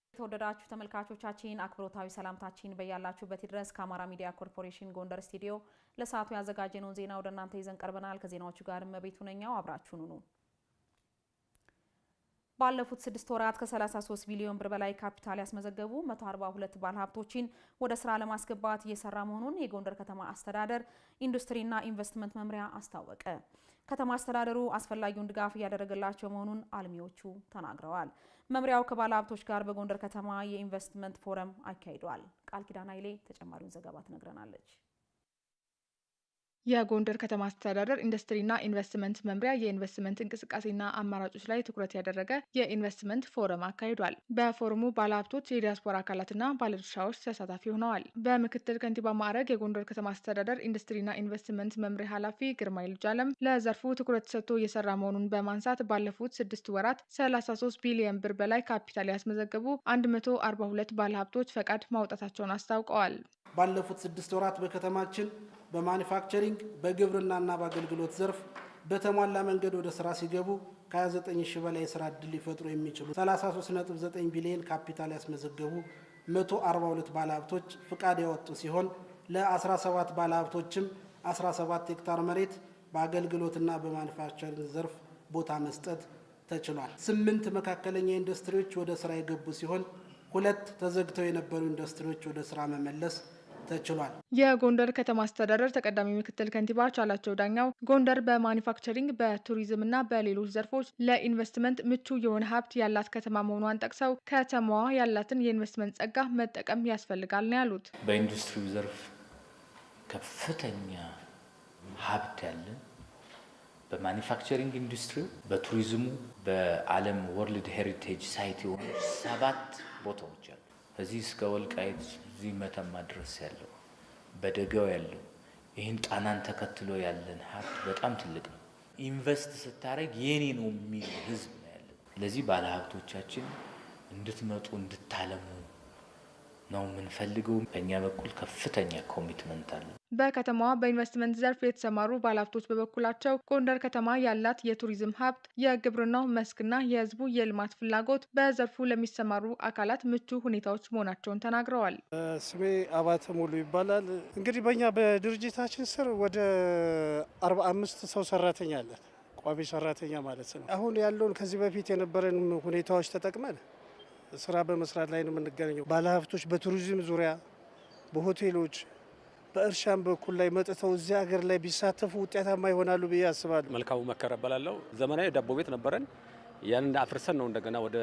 የተወደዳችሁ ተመልካቾቻችን አክብሮታዊ ሰላምታችን በያላችሁበት ድረስ ከአማራ ሚዲያ ኮርፖሬሽን ጎንደር ስቱዲዮ ለሰዓቱ ያዘጋጀነውን ዜና ወደ እናንተ ይዘን ቀርበናል። ከዜናዎቹ ጋር መቤቱ ነኛው አብራችሁን ሁኑ። ባለፉት 6 ወራት ከ33 ቢሊዮን ብር በላይ ካፒታል ያስመዘገቡ 142 ባለሀብቶችን ወደ ስራ ለማስገባት እየሰራ መሆኑን የጎንደር ከተማ አስተዳደር ኢንዱስትሪና ኢንቨስትመንት መምሪያ አስታወቀ። ከተማ አስተዳደሩ አስፈላጊውን ድጋፍ እያደረገላቸው መሆኑን አልሚዎቹ ተናግረዋል። መምሪያው ከባለሀብቶች ጋር በጎንደር ከተማ የኢንቨስትመንት ፎረም አካሂዷል። ቃል ኪዳን ኃይሌ ተጨማሪውን ዘገባ ትነግረናለች። የጎንደር ከተማ አስተዳደር ኢንዱስትሪና ኢንቨስትመንት መምሪያ የኢንቨስትመንት እንቅስቃሴና አማራጮች ላይ ትኩረት ያደረገ የኢንቨስትመንት ፎረም አካሂዷል። በፎረሙ ባለሀብቶች፣ የዲያስፖራ አካላትና ባለድርሻዎች ተሳታፊ ሆነዋል። በምክትል ከንቲባ ማዕረግ የጎንደር ከተማ አስተዳደር ኢንዱስትሪና ኢንቨስትመንት መምሪያ ኃላፊ ግርማይ ልጅአለም ለዘርፉ ትኩረት ሰጥቶ እየሰራ መሆኑን በማንሳት ባለፉት 6 ወራት 33 ቢሊዮን ብር በላይ ካፒታል ያስመዘገቡ 142 ባለሀብቶች ፈቃድ ማውጣታቸውን አስታውቀዋል። ባለፉት 6 ወራት በከተማችን በማኒፋክቸሪንግ በግብርናና በአገልግሎት ዘርፍ በተሟላ መንገድ ወደ ስራ ሲገቡ ከ29 ሺህ በላይ የስራ ዕድል ሊፈጥሩ የሚችሉ 33.9 ቢሊዮን ካፒታል ያስመዘገቡ 142 ባለሀብቶች ፍቃድ ያወጡ ሲሆን ለ17 ባለሀብቶችም 17 ሄክታር መሬት በአገልግሎትና በማኒፋክቸሪንግ ዘርፍ ቦታ መስጠት ተችሏል። 8 መካከለኛ ኢንዱስትሪዎች ወደ ስራ የገቡ ሲሆን 2 ተዘግተው የነበሩ ኢንዱስትሪዎች ወደ ስራ መመለስ ተችሏል። የጎንደር ከተማ አስተዳደር ተቀዳሚ ምክትል ከንቲባ ቻላቸው ዳኛው ጎንደር በማኒፋክቸሪንግ በቱሪዝምና በሌሎች ዘርፎች ለኢንቨስትመንት ምቹ የሆነ ሀብት ያላት ከተማ መሆኗን ጠቅሰው ከተማዋ ያላትን የኢንቨስትመንት ጸጋ መጠቀም ያስፈልጋል ነው ያሉት። በኢንዱስትሪው ዘርፍ ከፍተኛ ሀብት ያለን፣ በማኒፋክቸሪንግ ኢንዱስትሪው፣ በቱሪዝሙ በዓለም ወርልድ ሄሪቴጅ ሳይት የሆኑ 7 ቦታዎች አሉ። እዚህ እስከ ወልቃይት እዚህ መተማ ድረስ ያለው በደጋው ያለው ይህን ጣናን ተከትሎ ያለን ሀብት በጣም ትልቅ ነው። ኢንቨስት ስታደርግ የኔ ነው የሚል ህዝብ ነው ያለው። ለዚህ ባለሀብቶቻችን እንድትመጡ እንድታለሙ ነው የምንፈልገው። በእኛ በኩል ከፍተኛ ኮሚትመንት አለ። በከተማዋ በኢንቨስትመንት ዘርፍ የተሰማሩ ባለሀብቶች በበኩላቸው ጎንደር ከተማ ያላት የቱሪዝም ሀብት፣ የግብርናው መስክና የህዝቡ የልማት ፍላጎት በዘርፉ ለሚሰማሩ አካላት ምቹ ሁኔታዎች መሆናቸውን ተናግረዋል። ስሜ አባተ ሙሉ ይባላል። እንግዲህ በእኛ በድርጅታችን ስር ወደ 45 ሰው ሰራተኛ አለን፣ ቋሚ ሰራተኛ ማለት ነው። አሁን ያለውን ከዚህ በፊት የነበረን ሁኔታዎች ተጠቅመን ስራ በመስራት ላይ ነው የምንገኘው። ባለሀብቶች በቱሪዝም ዙሪያ፣ በሆቴሎች፣ በእርሻም በኩል ላይ መጥተው እዚህ ሀገር ላይ ቢሳተፉ ውጤታማ ይሆናሉ ብዬ አስባለሁ። መልካሙ መከረ እባላለሁ። ዘመናዊ ዳቦ ቤት ነበረን። ያንን አፍርሰን ነው እንደገና ወደ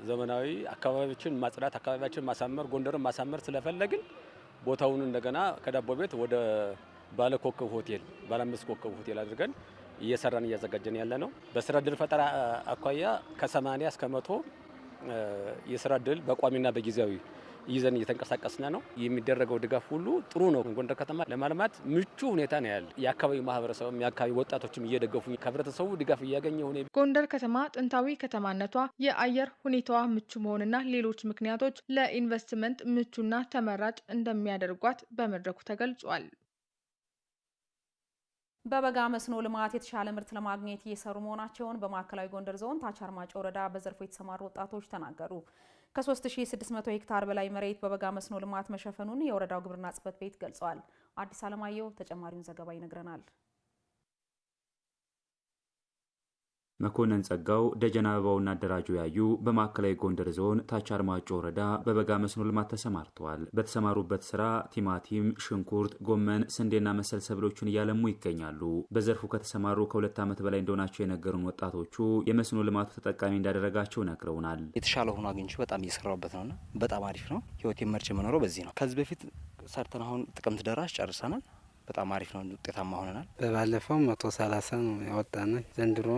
ዘመናዊ አካባቢዎችን ማጽዳት፣ አካባቢያችን ማሳመር፣ ጎንደርን ማሳመር ስለፈለግን ቦታውን እንደገና ከዳቦ ቤት ወደ ባለ ኮከብ ሆቴል፣ ባለ 5 ኮከብ ሆቴል አድርገን እየሰራን እያዘጋጀን ያለ ነው። በስራ ዕድል ፈጠራ አኳያ ከ80 እስከ 100 የስራ ዕድል በቋሚና በጊዜያዊ ይዘን እየተንቀሳቀስን ነው። የሚደረገው ድጋፍ ሁሉ ጥሩ ነው። ጎንደር ከተማ ለማልማት ምቹ ሁኔታ ነው ያለ። የአካባቢው ማህበረሰብም የአካባቢው ወጣቶችም እየደገፉ ከህብረተሰቡ ድጋፍ እያገኘ ሆነ። ጎንደር ከተማ ጥንታዊ ከተማነቷ፣ የአየር ሁኔታዋ ምቹ መሆንና ሌሎች ምክንያቶች ለኢንቨስትመንት ምቹና ተመራጭ እንደሚያደርጓት በመድረኩ ተገልጿል። በበጋ መስኖ ልማት የተሻለ ምርት ለማግኘት እየሰሩ መሆናቸውን በማዕከላዊ ጎንደር ዞን ታች አርማጮ ወረዳ በዘርፉ የተሰማሩ ወጣቶች ተናገሩ። ከ3600 ሄክታር በላይ መሬት በበጋ መስኖ ልማት መሸፈኑን የወረዳው ግብርና ጽሕፈት ቤት ገልጿል። አዲስ አለማየሁ ተጨማሪውን ዘገባ ይነግረናል። መኮንን ጸጋው፣ ደጀና አበባውና አደራጁ ያዩ በማዕከላዊ ጎንደር ዞን ታች አርማጮ ወረዳ በበጋ መስኖ ልማት ተሰማርተዋል። በተሰማሩበት ስራ ቲማቲም፣ ሽንኩርት፣ ጎመን፣ ስንዴና መሰል ሰብሎችን እያለሙ ይገኛሉ። በዘርፉ ከተሰማሩ ከ2 ዓመት በላይ እንደሆናቸው የነገሩን ወጣቶቹ የመስኖ ልማቱ ተጠቃሚ እንዳደረጋቸው ነግረውናል። የተሻለ ሆኖ አግኝቼ በጣም እየሰራሁበት ነውና በጣም አሪፍ ነው። ህይወቴን መርጬ የምኖረው በዚህ ነው። ከዚህ በፊት ሰርተን አሁን ጥቅምት ደራሽ ጨርሰናል። በጣም አሪፍ ነው። ውጤታማ ሆነናል። በባለፈው 130 ነው ያወጣን። ዘንድሮ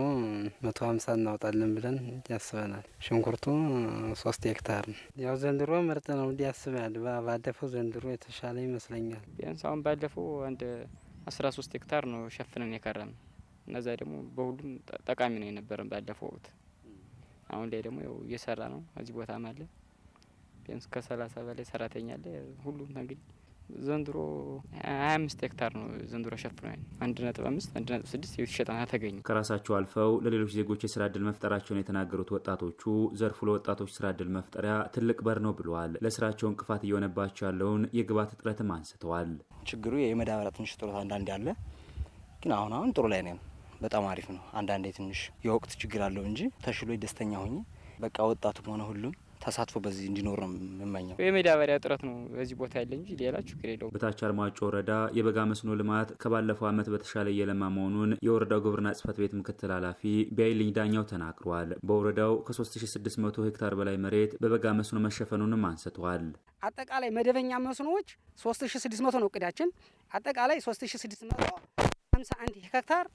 150 እናወጣለን ብለን ያስበናል። ሽንኩርቱ 3 ሄክታር ነው። ያው ዘንድሮ ምርጥ ነው ያስባል። ባለፈው ዘንድሮ የተሻለ ይመስለኛል። ቢያንስ አሁን ባለፈው አንድ 13 ሄክታር ነው ሸፍነን የከረም። እነዛ ደግሞ በሁሉም ጠቃሚ ነው የነበረን ባለፈው ወቅት። አሁን ላይ ደግሞ ያው እየሰራ ነው። እዚህ ቦታ አለ ቢያንስ ከ30 በላይ ሰራተኛ አለ። ሁሉም እንግዲህ ዘንድሮ 25 ሄክታር ነው ዘንድሮ ሸፍነን 1.5 1.6 ይሸጣና ተገኘ። ከራሳቸው አልፈው ለሌሎች ዜጎች የስራ እድል መፍጠራቸውን የተናገሩት ወጣቶቹ ዘርፉ ለወጣቶች ስራ እድል መፍጠሪያ ትልቅ በር ነው ብለዋል። ለስራቸው እንቅፋት እየሆነባቸው ያለውን የግብዓት እጥረትም አንስተዋል። ችግሩ የመዳበሪያ ትንሽ ጥረት አንዳንዴ አለ፣ ግን አሁን ጥሩ ላይ ነን። በጣም አሪፍ ነው። አንዳንዴ ትንሽ የወቅት ችግር አለው እንጂ ተሽሎ ደስተኛ ሆኜ በቃ ወጣቱም ሆነ ሁሉም ተሳትፎ በዚህ እንዲኖር ነው የምመኘው። የመዳበሪያ እጥረት ነው በዚህ ቦታ ያለ እንጂ ሌላ ችግር የለውም። በታች አርማጮ ወረዳ የበጋ መስኖ ልማት ከባለፈው ዓመት በተሻለ እየለማ መሆኑን የወረዳው ግብርና ጽሕፈት ቤት ምክትል ኃላፊ ቢያይልኝ ዳኛው ተናግሯል። በወረዳው ከ3600 ሄክታር በላይ መሬት በበጋ መስኖ መሸፈኑንም አንስተዋል። አጠቃላይ መደበኛ መስኖዎች 3600 ነው እቅዳችን። አጠቃላይ 3651 ሄክታር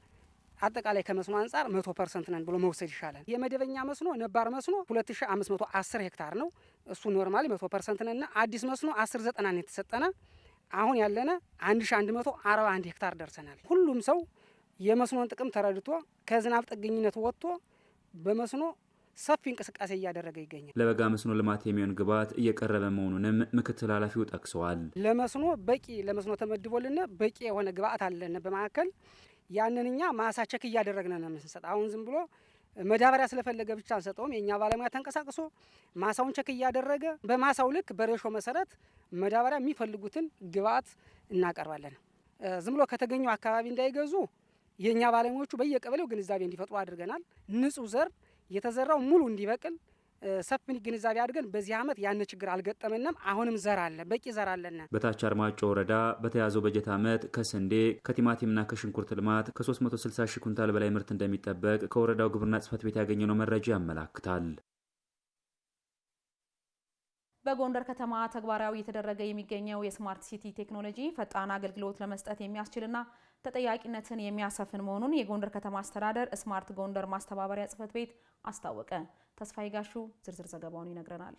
አጠቃላይ ከመስኖ አንጻር 100% ነን ብሎ መውሰድ ይሻላል። የመደበኛ መስኖ ነባር መስኖ 2510 ሄክታር ነው። እሱ ኖርማሊ 100% ነንና አዲስ መስኖ 1090 ነው የተሰጠነ። አሁን ያለነ 1141 ሄክታር ደርሰናል። ሁሉም ሰው የመስኖን ጥቅም ተረድቶ ከዝናብ ጥገኝነት ወጥቶ በመስኖ ሰፊ እንቅስቃሴ እያደረገ ይገኛል። ለበጋ መስኖ ልማት የሚሆን ግብዓት እየቀረበ መሆኑንም ምክትል ኃላፊው ጠቅሰዋል። ለመስኖ ለመስኖ ተመድቦልን በቂ የሆነ ግብዓት አለን በማዕከል ያንን እኛ ማሳ ቸክ እያደረግን ነው የምንሰጥ። አሁን ዝም ብሎ መዳበሪያ ስለፈለገ ብቻ አንሰጠውም። የኛ ባለሙያ ተንቀሳቅሶ ማሳውን ቸክ እያደረገ በማሳው ልክ በሬሾ መሰረት መዳበሪያ የሚፈልጉትን ግብዓት እናቀርባለን። ዝም ብሎ ከተገኘው አካባቢ እንዳይገዙ የኛ ባለሙያዎቹ በየቀበሌው ግንዛቤ እንዲፈጥሩ አድርገናል። ንጹህ ዘር የተዘራው ሙሉ እንዲበቅል ሰፊ ግንዛቤ አድርገን በዚህ ዓመት ያን ችግር አልገጠመንም። አሁንም ዘር አለ፣ በቂ ዘር አለን። በታች አርማጮ ወረዳ በተያዘው በጀት ዓመት ከስንዴ ከቲማቲምና ከሽንኩርት ልማት ከ360 ሺህ ኩንታል በላይ ምርት እንደሚጠበቅ ከወረዳው ግብርና ጽሕፈት ቤት ያገኘነው መረጃ ያመላክታል። በጎንደር ከተማ ተግባራዊ እየተደረገ የሚገኘው የስማርት ሲቲ ቴክኖሎጂ ፈጣን አገልግሎት ለመስጠት የሚያስችልና ተጠያቂነትን የሚያሰፍን መሆኑን የጎንደር ከተማ አስተዳደር ስማርት ጎንደር ማስተባበሪያ ጽሕፈት ቤት አስታወቀ። ተስፋዬ ጋሹ ዝርዝር ዘገባውን ይነግረናል።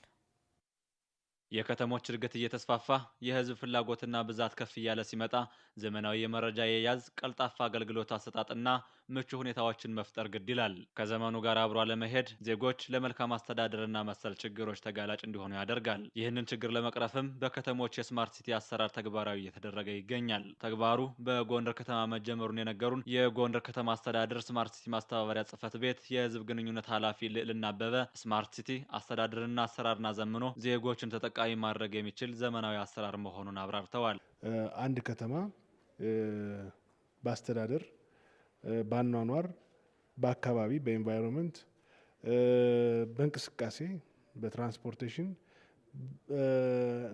የከተሞች እድገት እየተስፋፋ የህዝብ ፍላጎትና ብዛት ከፍ እያለ ሲመጣ ዘመናዊ የመረጃ የያዝ ቀልጣፋ አገልግሎት አሰጣጥና ምቹ ሁኔታዎችን መፍጠር ግድ ይላል። ከዘመኑ ጋር አብሮ ለመሄድ ዜጎች ለመልካም አስተዳደርና መሰል ችግሮች ተጋላጭ እንዲሆኑ ያደርጋል። ይህንን ችግር ለመቅረፍም በከተሞች የስማርት ሲቲ አሰራር ተግባራዊ እየተደረገ ይገኛል። ተግባሩ በጎንደር ከተማ መጀመሩን የነገሩን የጎንደር ከተማ አስተዳደር ስማርት ሲቲ ማስተባበሪያ ጽሕፈት ቤት የህዝብ ግንኙነት ኃላፊ ልዕልና አበበ ስማርት ሲቲ አስተዳደርና አሰራርና ዘምኖ ዜጎችን ተጠቃሚ ማድረግ የሚችል ዘመናዊ አሰራር መሆኑን አብራርተዋል። አንድ ከተማ በአስተዳደር በአኗኗር በአካባቢ በኤንቫይሮንመንት በእንቅስቃሴ በትራንስፖርቴሽን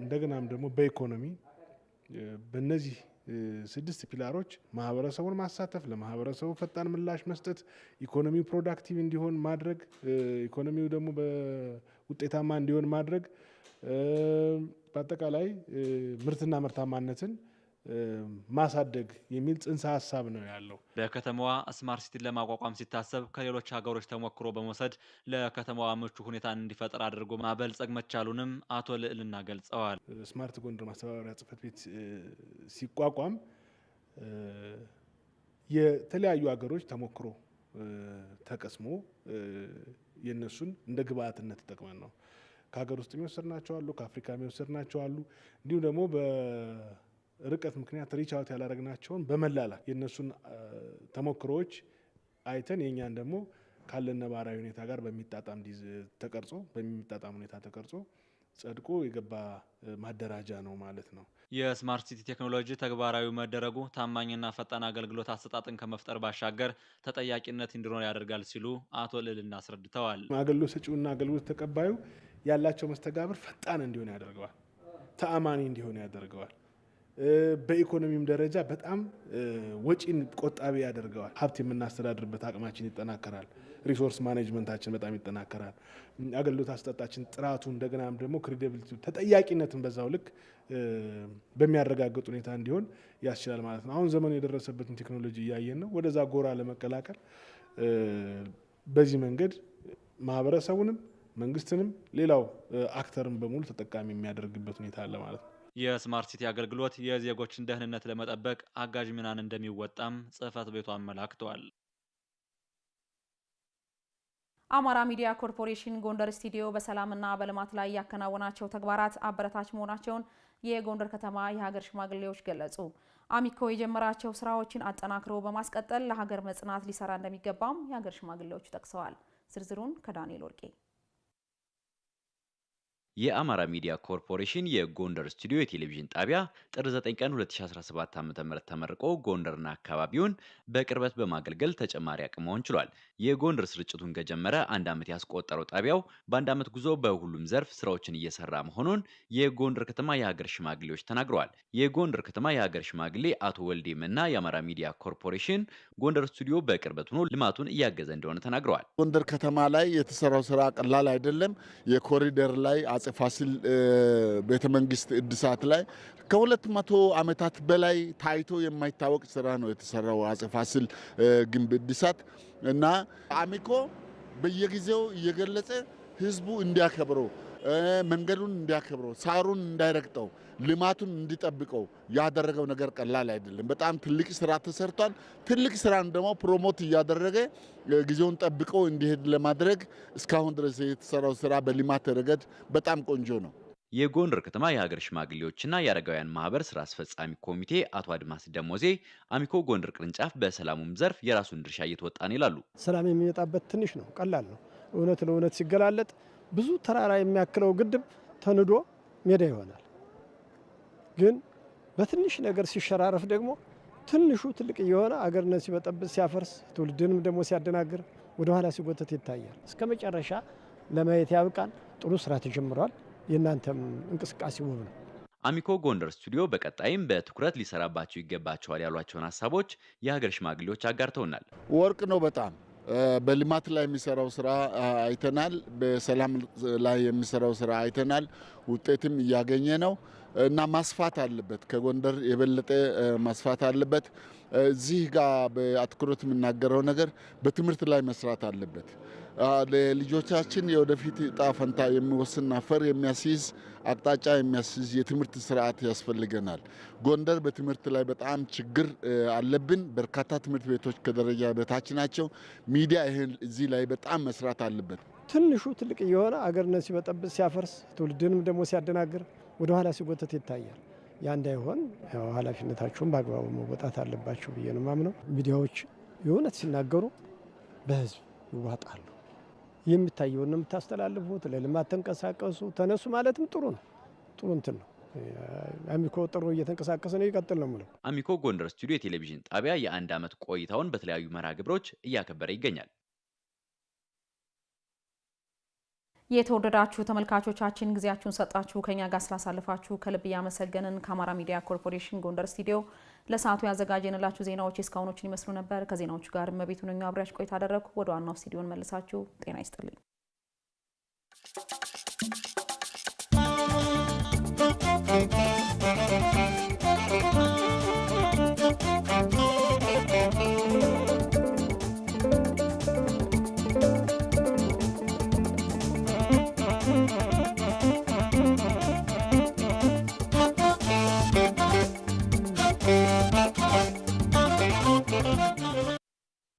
እንደገናም ደግሞ በኢኮኖሚ በእነዚህ 6 ፒላሮች ማህበረሰቡን ማሳተፍ፣ ለማህበረሰቡ ፈጣን ምላሽ መስጠት፣ ኢኮኖሚው ፕሮዳክቲቭ እንዲሆን ማድረግ፣ ኢኮኖሚው ደግሞ በውጤታማ እንዲሆን ማድረግ፣ በአጠቃላይ ምርትና ምርታማነትን ማሳደግ የሚል ጽንሰ ሀሳብ ነው ያለው። በከተማዋ ስማርት ሲቲን ለማቋቋም ሲታሰብ ከሌሎች ሀገሮች ተሞክሮ በመውሰድ ለከተማዋ ምቹ ሁኔታን እንዲፈጠር አድርጎ ማበልጸግ መቻሉንም አቶ ልዕልና ገልጸዋል። ስማርት ጎንደር ማስተባበሪያ ጽሕፈት ቤት ሲቋቋም የተለያዩ ሀገሮች ተሞክሮ ተቀስሞ የነሱን እንደ ግብአትነት ተጠቅመን ነው። ከሀገር ውስጥ የሚወሰድናቸው አሉ፣ ከአፍሪካ የሚወሰድናቸው አሉ። እንዲሁም ደግሞ ርቀት ምክንያት ሪች አውት ያላረግናቸውን በመላላክ የእነሱን ተሞክሮዎች አይተን የእኛን ደግሞ ካለን ነባራዊ ሁኔታ ጋር በሚጣጣም ሁኔታ ተቀርጾ ጸድቆ የገባ ማደራጃ ነው ማለት ነው። የስማርት ሲቲ ቴክኖሎጂ ተግባራዊ መደረጉ ታማኝና ፈጣን አገልግሎት አሰጣጥን ከመፍጠር ባሻገር ተጠያቂነት እንዲኖር ያደርጋል ሲሉ አቶ ልዕልና አስረድተዋል። አገልግሎት ሰጪውና አገልግሎት ተቀባዩ ያላቸው መስተጋብር ፈጣን እንዲሆን ያደርገዋል፣ ተአማኒ እንዲሆን ያደርገዋል። በኢኮኖሚም ደረጃ በጣም ወጪን ቆጣቢ ያደርገዋል። ሀብት የምናስተዳድርበት አቅማችን ይጠናከራል። ሪሶርስ ማኔጅመንታችን በጣም ይጠናከራል። አገልግሎት አሰጣጣችን ጥራቱ እንደገናም ደግሞ ክሬዲቢሊቲ ተጠያቂነትን በዛው ልክ በሚያረጋግጥ ሁኔታ እንዲሆን ያስችላል ማለት ነው። አሁን ዘመኑ የደረሰበትን ቴክኖሎጂ እያየን ነው። ወደዛ ጎራ ለመቀላቀል በዚህ መንገድ ማህበረሰቡንም መንግስትንም ሌላው አክተርን በሙሉ ተጠቃሚ የሚያደርግበት ሁኔታ አለ ማለት ነው። የስማርት ሲቲ አገልግሎት የዜጎችን ደህንነት ለመጠበቅ አጋዥ ሚናን እንደሚወጣም ጽሕፈት ቤቱ አመላክቷል። አማራ ሚዲያ ኮርፖሬሽን ጎንደር ስቱዲዮ በሰላምና በልማት ላይ ያከናወናቸው ተግባራት አበረታች መሆናቸውን የጎንደር ከተማ የሀገር ሽማግሌዎች ገለጹ። አሚኮ የጀመራቸው ስራዎችን አጠናክሮ በማስቀጠል ለሀገር መጽናት ሊሰራ እንደሚገባም የሀገር ሽማግሌዎች ጠቅሰዋል። ዝርዝሩን ከዳንኤል ወርቄ። የአማራ ሚዲያ ኮርፖሬሽን የጎንደር ስቱዲዮ የቴሌቪዥን ጣቢያ ጥር 9 ቀን 2017 ዓ.ም ተመርቆ ጎንደርና አካባቢውን በቅርበት በማገልገል ተጨማሪ አቅም መሆን ችሏል። የጎንደር ስርጭቱን ከጀመረ 1 ዓመት ያስቆጠረው ጣቢያው በአንድ ዓመት ጉዞ በሁሉም ዘርፍ ስራዎችን እየሰራ መሆኑን የጎንደር ከተማ የሀገር ሽማግሌዎች ተናግረዋል። የጎንደር ከተማ የሀገር ሽማግሌ አቶ ወልዴ መና የአማራ ሚዲያ ኮርፖሬሽን ጎንደር ስቱዲዮ በቅርበት ሆኖ ልማቱን እያገዘ እንደሆነ ተናግረዋል። ጎንደር ከተማ ላይ የተሰራው ስራ ቀላል አይደለም። የኮሪደር ላይ አጼ ፋሲል ቤተመንግስት እድሳት ላይ ከ200 ዓመታት በላይ ታይቶ የማይታወቅ ስራ ነው የተሰራው አጼ ፋሲል ግንብ እድሳት እና አሚኮ በየጊዜው እየገለጸ ህዝቡ እንዲያከብረው መንገዱን እንዲያከብረው ሳሩን እንዳይረግጠው ልማቱን እንዲጠብቀው ያደረገው ነገር ቀላል አይደለም። በጣም ትልቅ ስራ ተሰርቷል። ትልቅ ስራን ደግሞ ፕሮሞት እያደረገ ጊዜውን ጠብቀው እንዲሄድ ለማድረግ እስካሁን ድረስ የተሰራው ስራ በልማት ረገድ በጣም ቆንጆ ነው። የጎንደር ከተማ የሀገር ሽማግሌዎችና የአረጋውያን ማህበር ስራ አስፈጻሚ ኮሚቴ አቶ አድማስ ደሞዜ አሚኮ ጎንደር ቅርንጫፍ በሰላሙም ዘርፍ የራሱን ድርሻ እየተወጣ ነው ይላሉ። ሰላም የሚመጣበት ትንሽ ነው፣ ቀላል ነው። እውነት ለእውነት ሲገላለጥ ብዙ ተራራ የሚያክለው ግድብ ተንዶ ሜዳ ይሆናል። ግን በትንሽ ነገር ሲሸራረፍ ደግሞ ትንሹ ትልቅ የሆነ አገርነት ሲበጠብጥ ሲያፈርስ ትውልድንም ደግሞ ሲያደናግር ወደ ኋላ ሲጎተት ይታያል። እስከ መጨረሻ ለማየት ያብቃን። ጥሩ ስራ ተጀምሯል። የእናንተም እንቅስቃሴ ውብ ነው። አሚኮ ጎንደር ስቱዲዮ በቀጣይም በትኩረት ሊሰራባቸው ይገባቸዋል ያሏቸውን ሀሳቦች የሀገር ሽማግሌዎች አጋርተውናል። ወርቅ ነው በጣም በልማት ላይ የሚሰራው ስራ አይተናል። በሰላም ላይ የሚሰራው ስራ አይተናል። ውጤትም እያገኘ ነው እና ማስፋት አለበት። ከጎንደር የበለጠ ማስፋት አለበት። እዚህ ጋር በአትኩሮት የምናገረው ነገር በትምህርት ላይ መስራት አለበት። ለልጆቻችን የወደፊት ዕጣ ፈንታ የሚወስን አፈር የሚያስይዝ አቅጣጫ የሚያስይዝ የትምህርት ስርዓት ያስፈልገናል። ጎንደር በትምህርት ላይ በጣም ችግር አለብን። በርካታ ትምህርት ቤቶች ከደረጃ በታች ናቸው። ሚዲያ ይህን እዚህ ላይ በጣም መስራት አለበት። ትንሹ ትልቅ የሆነ አገርነት ሲበጠብጥ ሲያፈርስ ትውልድንም ደግሞ ሲያደናግር ወደ ኋላ ሲጎተት ይታያል። ያ እንዳይሆን ኃላፊነታቸውን በአግባቡ መወጣት አለባቸው ብዬ ነው የማምነው። ሚዲያዎች የእውነት ሲናገሩ በህዝብ ይዋጣሉ። የሚታየውን የምታስተላልፉት ለልማት ተንቀሳቀሱ ተነሱ ማለትም ጥሩ ነው። ጥሩ እንትን ነው። አሚኮ ጥሩ እየተንቀሳቀሰ ነው፣ ይቀጥል ነው የምለው። አሚኮ ጎንደር ስቱዲዮ የቴሌቪዥን ጣቢያ የ1 ዓመት ቆይታውን በተለያዩ መርሃ ግብሮች እያከበረ ይገኛል። የተወደዳችሁ ተመልካቾቻችን ጊዜያችሁን ሰጣችሁ ከኛ ጋር ስላሳልፋችሁ ከልብ እያመሰገንን ከአማራ ሚዲያ ኮርፖሬሽን ጎንደር ስቱዲዮ ለሰዓቱ ያዘጋጀንላችሁ ዜናዎች እስካሁኖችን ይመስሉ ነበር። ከዜናዎቹ ጋር እመቤቱ ነኝ አብሬያችሁ ቆይታ አደረግኩ። ወደ ዋናው ስቱዲዮን መልሳችሁ ጤና ይስጥልኝ።